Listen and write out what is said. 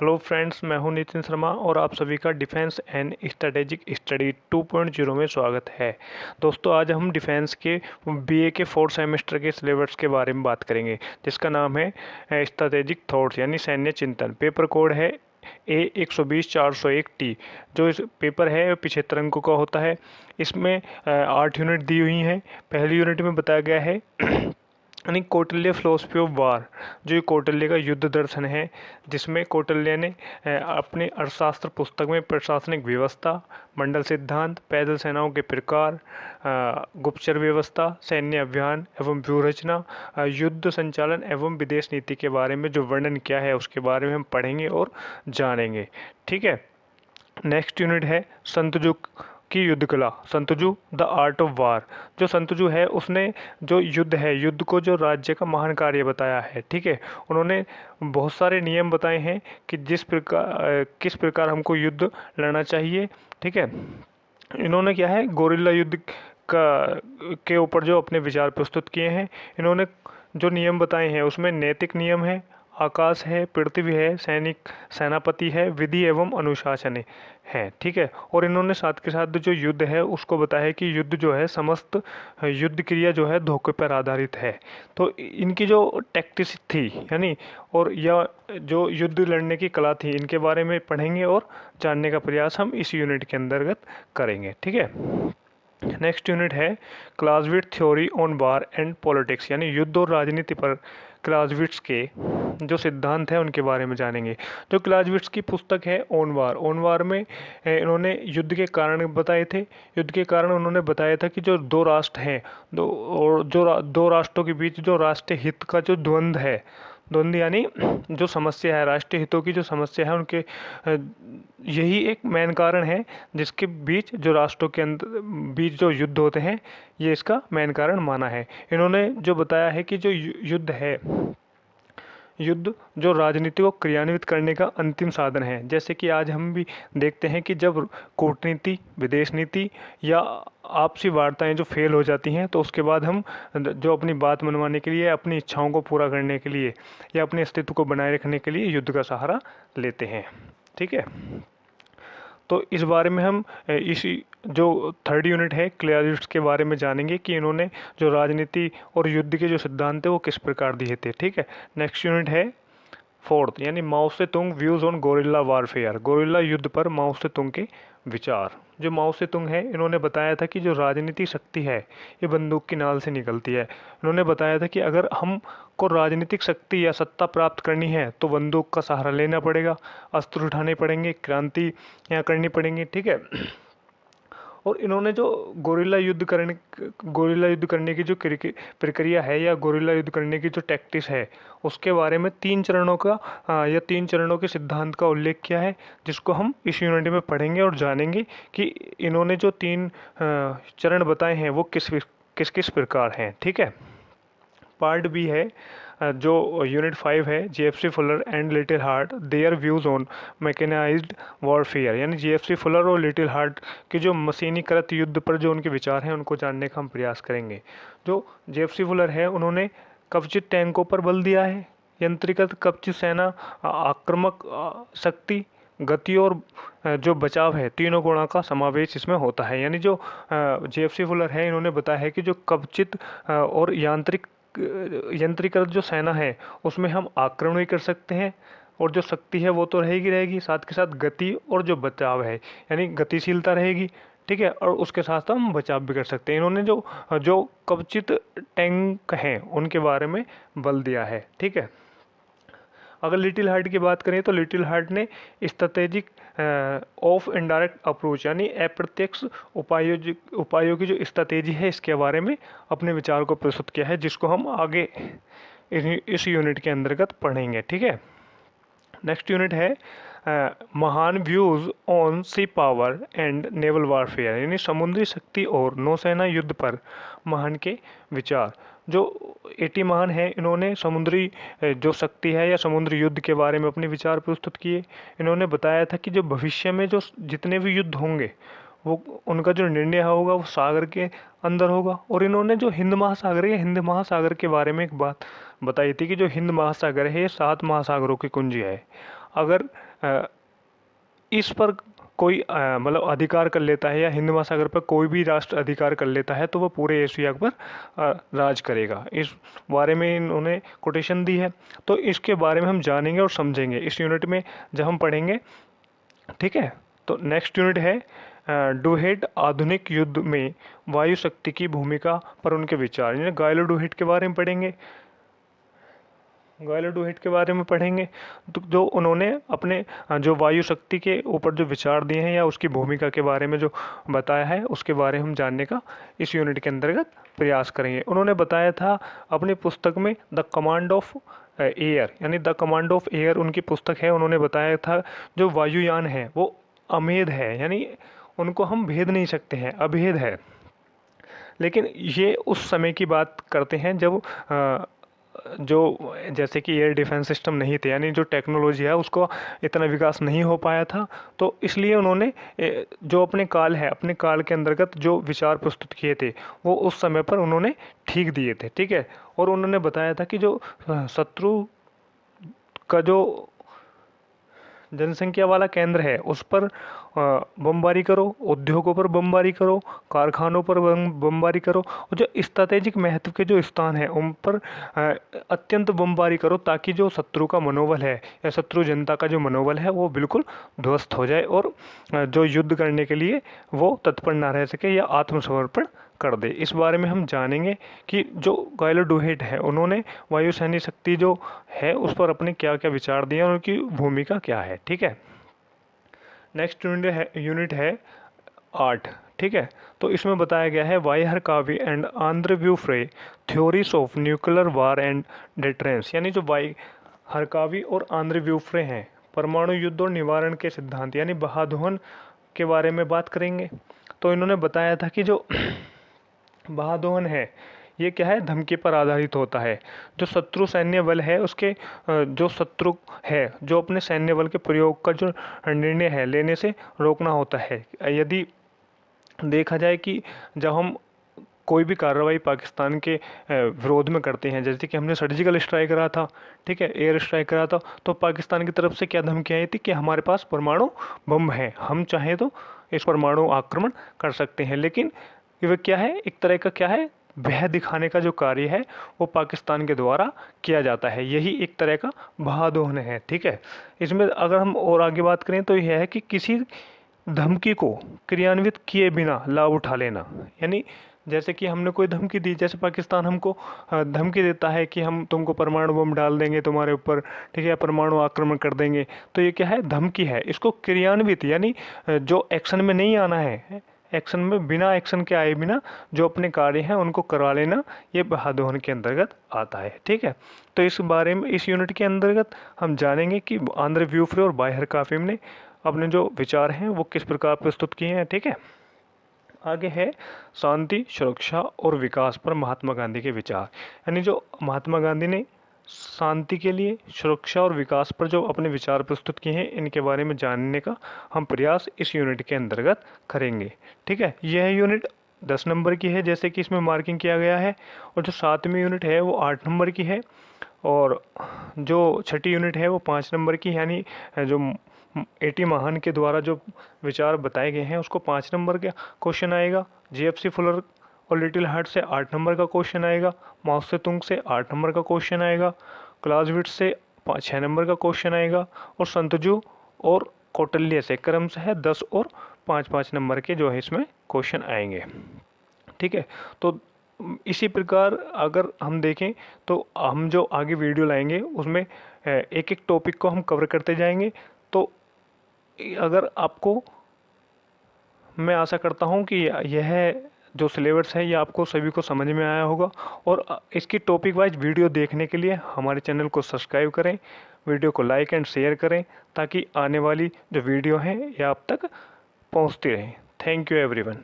Hello friends, मैं हूं नितिन शर्मा और आप सभी का डिफेंस एंड स्ट्रेटेजिक स्टडी 2.0 में स्वागत है। दोस्तों, आज हम डिफेंस के बीए के 4th सेमेस्टर के सिलेबस के बारे में बात करेंगे, जिसका नाम है स्ट्रेटेजिक थॉट्स यानी सैन्य चिंतन। पेपर कोड है A120-401T। जो इस पेपर है 75 अंकों का होता है। इसमें 8 यूनिट दी हुई हैं। पहली यूनिट में बताया गया है यानी कौटिल्य फिलोसफी ऑफ वार, जो ये कौटिल्य का युद्ध दर्शन है, जिसमें कौटिल्य ने अपने अर्थशास्त्र पुस्तक में प्रशासनिक व्यवस्था, मंडल सिद्धांत, पैदल सेनाओं के प्रकार, गुप्तचर व्यवस्था, सैन्य अभियान एवं व्यूहरचना, युद्ध संचालन एवं विदेश नीति के बारे में जो वर्णन किया है उसके बारे में हम पढ़ेंगे और जानेंगे। ठीक है। नेक्स्ट यूनिट है संतजू की युद्ध कला, संतजू द आर्ट ऑफ वार। जो संतजू है उसने जो युद्ध है, युद्ध को जो राज्य का महान कार्य बताया है। ठीक है। उन्होंने बहुत सारे नियम बताए हैं कि किस प्रकार हमको युद्ध लड़ना चाहिए। ठीक है। इन्होंने क्या है, गोरिल्ला युद्ध का के ऊपर जो अपने विचार प्रस्तुत किए हैं। इन्होंने जो नियम बताए हैं उसमें नैतिक नियम है, आकाश है, पृथ्वी है, सेनापति है, विधि एवं अनुशासन है। ठीक है। और इन्होंने साथ के साथ जो युद्ध है उसको बताया है कि युद्ध जो है समस्त युद्ध क्रिया जो है धोखे पर आधारित है। तो इनकी जो टैक्टिस थी यानी और या जो युद्ध लड़ने की कला थी, इनके बारे में पढ़ेंगे और जानने का प्रयास हम इस यूनिट के अंतर्गत करेंगे। ठीक है। नेक्स्ट यूनिट है Clausewitz theory on war and politics, यानी युद्ध और राजनीति पर क्लाउज़विट्ज़ के जो सिद्धांत हैं उनके बारे में जानेंगे। जो क्लाउज़विट्ज़ की पुस्तक है ऑन वार में इन्होंने युद्ध के कारण बताए थे। युद्ध के कारण उन्होंने बताया था कि जो दो राष्ट्र हैं, दो राष्ट्रों के बीच जो राष्ट्रीय हित का जो द्वंद्व यानी जो समस्या है, राष्ट्रीय हितों की जो समस्या है, उनके यही एक मेन कारण है जिसके बीच जो राष्ट्रों के अंदर बीच जो युद्ध होते हैं, ये इसका मेन कारण माना है। इन्होंने जो बताया है कि जो युद्ध जो राजनीति को क्रियान्वित करने का अंतिम साधन है। जैसे कि आज हम भी देखते हैं कि जब कूटनीति, विदेश नीति या आपसी वार्ताएं जो फेल हो जाती हैं, तो उसके बाद हम जो अपनी बात मनवाने के लिए, अपनी इच्छाओं को पूरा करने के लिए या अपने अस्तित्व को बनाए रखने के लिए युद्ध का सहारा लेते हैं। ठीक है। तो इस बारे में हम इसी जो 3rd यूनिट है क्लाउज़विट्ज़ के बारे में जानेंगे कि इन्होंने जो राजनीति और युद्ध के जो सिद्धांत थे वो किस प्रकार दिए थे। ठीक है। नेक्स्ट यूनिट है 4th यानी Mao Tse tung views on guerrilla warfare, guerrilla युद्ध पर माओ से तुंग के विचार। जो माओ से तुंग है, इन्होंने बताया था कि जो राजनीतिक शक्ति है ये बंदूक की नाल से निकलती है। इन्होंने बताया था कि अगर हम को राजनीतिक शक्ति या सत्ता प्राप्त करनी है तो बंदूक का सहारा लेना पड़ेगा, अस्त्र उठाने पड़ेंगे, क्रांति यहाँ करनी पड़ेंगी। ठीक है। और इन्होंने जो गोरिल्ला युद्ध करने की जो प्रक्रिया है या गोरिल्ला युद्ध करने की जो टैक्टिस है, उसके बारे में 3 चरणों के सिद्धांत का उल्लेख किया है, जिसको हम इस यूनिट में पढ़ेंगे और जानेंगे कि इन्होंने जो 3 चरण बताए हैं वो किस किस प्रकार हैं। ठीक है। पार्ट बी है जो यूनिट 5 है JFC Fuller and Liddell Hart their views on mechanised warfare, यानी JFC फुलर और लिटिल हार्ट की जो मशीनीकृत युद्ध पर जो उनके विचार हैं उनको जानने का हम प्रयास करेंगे। जो JFC फुलर है, उन्होंने कवचित टैंकों पर बल दिया है, यंत्रीकृत कवचित सेना, आक्रामक शक्ति, गति और जो बचाव है, तीनों गुणों का समावेश इसमें होता है। यानी जो JFC फुलर है, इन्होंने बताया है कि जो कवचित और यंत्रीकृत जो सेना है उसमें हम आक्रमण भी कर सकते हैं, और जो शक्ति है वो तो रहेगी, साथ के साथ गति और जो बचाव है यानी गतिशीलता रहेगी। ठीक है। और उसके साथ हम बचाव भी कर सकते हैं। इन्होंने जो कवचित टैंक हैं उनके बारे में बल दिया है। ठीक है। अगर लिटिल हार्ट की बात करें तो लिटिल हार्ट ने स्ट्रेटेजिक ऑफ इनडायरेक्ट अप्रोच यानी अप्रत्यक्ष उपायों की जो स्ट्रेटेजी है इसके बारे में अपने विचार को प्रस्तुत किया है, जिसको हम आगे इस यूनिट के अंतर्गत पढ़ेंगे। ठीक है। नेक्स्ट यूनिट है Mahan views on sea power and naval warfare, यानी समुद्री शक्ति और नौसेना युद्ध पर महान के विचार। जो 80 महान है, इन्होंने समुद्री जो शक्ति है या समुद्री युद्ध के बारे में अपने विचार प्रस्तुत किए। इन्होंने बताया था कि जो भविष्य में जो जितने भी युद्ध होंगे वो उनका जो निर्णय होगा वो सागर के अंदर होगा। और इन्होंने जो हिंद महासागर के बारे में एक बात बताई थी कि जो हिंद महासागर है ये 7 महासागरों की कुंजी है। अगर इस पर कोई मतलब अधिकार कर लेता है या हिंद महासागर पर कोई भी राष्ट्र अधिकार कर लेता है तो वह पूरे एशिया पर राज करेगा। इस बारे में इन्होंने कोटेशन दी है। तो इसके बारे में हम जानेंगे और समझेंगे इस यूनिट में जब हम पढ़ेंगे। ठीक है, तो नेक्स्ट यूनिट है डुहेट आधुनिक युद्ध में वायु शक्ति की भूमिका पर उनके विचार, यानी गायलो डुहेट के बारे में पढ़ेंगे। गायलो डुहेट के बारे में पढ़ेंगे तो जो उन्होंने अपने जो वायु शक्ति के ऊपर जो विचार दिए हैं या उसकी भूमिका के बारे में जो बताया है उसके बारे में हम जानने का इस यूनिट के अंतर्गत प्रयास करेंगे। उन्होंने बताया था अपनी पुस्तक में द कमांड ऑफ एयर, यानी द कमांड ऑफ एयर उनकी पुस्तक है। उन्होंने बताया था जो वायुयान है वो अमेध है, यानी उनको हम भेद नहीं सकते हैं, अभेद है। लेकिन ये उस समय की बात करते हैं जब जो जैसे कि एयर डिफेंस सिस्टम नहीं थे, यानी जो टेक्नोलॉजी है उसको इतना विकास नहीं हो पाया था। तो इसलिए उन्होंने जो अपने काल के अंतर्गत जो विचार प्रस्तुत किए थे वो उस समय पर उन्होंने ठीक दिए थे। ठीक है, और उन्होंने बताया था कि जो शत्रु का जो जनसंख्या वाला केंद्र है उस पर बमबारी करो, उद्योगों पर बमबारी करो, कारखानों पर बमबारी करो, और जो स्ट्रैटेजिक महत्व के जो स्थान हैं उन पर अत्यंत बमबारी करो ताकि जो शत्रु का मनोबल है या शत्रु जनता का जो मनोबल है वो बिल्कुल ध्वस्त हो जाए और जो युद्ध करने के लिए वो तत्पर ना रह सके या आत्मसमर्पण कर दे। इस बारे में हम जानेंगे कि जो गायलो डुहेट है उन्होंने वायुसेना शक्ति जो है उस पर अपने क्या क्या विचार दिए और उनकी भूमिका क्या है। ठीक है, नेक्स्ट यूनिट है 8। ठीक है, तो इसमें बताया गया है वाइहर कावी एंड आंध्र व्यू फ्रे theories of nuclear war and deterrence, यानी जो हरकावी और आंध्र व्यूफ्रे हैं परमाणु युद्ध और निवारण के सिद्धांत, यानी बहादुहन के बारे में बात करेंगे। तो इन्होंने बताया था कि जो बहादुहन है ये क्या है, धमकी पर आधारित होता है। जो शत्रु सैन्य बल है उसके जो शत्रु है जो अपने सैन्य बल के प्रयोग का जो निर्णय है लेने से रोकना होता है। यदि देखा जाए कि जब हम कोई भी कार्रवाई पाकिस्तान के विरोध में करते हैं, जैसे कि हमने सर्जिकल स्ट्राइक करा था, ठीक है, एयर स्ट्राइक करा था, तो पाकिस्तान की तरफ से क्या धमकी आई थी कि हमारे पास परमाणु बम है, हम चाहें तो इस परमाणु आक्रमण कर सकते हैं। लेकिन वह क्या है, एक तरह का क्या है, भय दिखाने का जो कार्य है वो पाकिस्तान के द्वारा किया जाता है। यही एक तरह का बहादुहन है। ठीक है, इसमें अगर हम और आगे बात करें तो यह है कि किसी धमकी को क्रियान्वित किए बिना लाभ उठा लेना, यानी जैसे कि हमने कोई धमकी दी, जैसे पाकिस्तान हमको धमकी देता है कि हम तुमको परमाणु बम डाल देंगे तुम्हारे ऊपर, ठीक है, परमाणु आक्रमण कर देंगे, तो ये क्या है, धमकी है। इसको क्रियान्वित यानी जो एक्शन में नहीं आना है, एक्शन में बिना एक्शन के आए बिना जो अपने कार्य हैं उनको करवा लेना, ये बहादुहन के अंतर्गत आता है। ठीक है, तो इस बारे में इस यूनिट के अंतर्गत हम जानेंगे कि आंध्र व्यूफ्रे और बाहिर काफिम ने अपने जो विचार हैं वो किस प्रकार प्रस्तुत किए हैं। ठीक है, आगे है शांति, सुरक्षा और विकास पर महात्मा गांधी के विचार, यानी जो महात्मा गांधी ने शांति के लिए, सुरक्षा और विकास पर जो अपने विचार प्रस्तुत किए हैं इनके बारे में जानने का हम प्रयास इस यूनिट के अंतर्गत करेंगे। ठीक है, यह यूनिट 10 नंबर की है जैसे कि इसमें मार्किंग किया गया है, और जो 7वीं यूनिट है वो 8 नंबर की है, और जो 6ठी यूनिट है वो 5 नंबर की, यानी जो एटी महान के द्वारा जो विचार बताए गए हैं उसको 5 नंबर का क्वेश्चन आएगा। JFC फुलर और लिटिल हार्ट से 8 नंबर का क्वेश्चन आएगा। माओ से तुंग से 8 नंबर का क्वेश्चन आएगा। क्लाउज़विट्ज़ से 6 नंबर का क्वेश्चन आएगा, और संतजू और कौटिल्य से क्रम से है 10 और 5-5 नंबर के जो है इसमें क्वेश्चन आएंगे। ठीक है, तो इसी प्रकार अगर हम देखें तो हम जो आगे वीडियो लाएंगे उसमें एक एक टॉपिक को हम कवर करते जाएंगे। तो अगर आपको, मैं आशा करता हूँ कि यह जो सिलेबस है ये आपको सभी को समझ में आया होगा, और इसकी टॉपिक वाइज वीडियो देखने के लिए हमारे चैनल को सब्सक्राइब करें, वीडियो को लाइक एंड शेयर करें ताकि आने वाली जो वीडियो हैं ये आप तक पहुँचती रहें। Thank you everyone.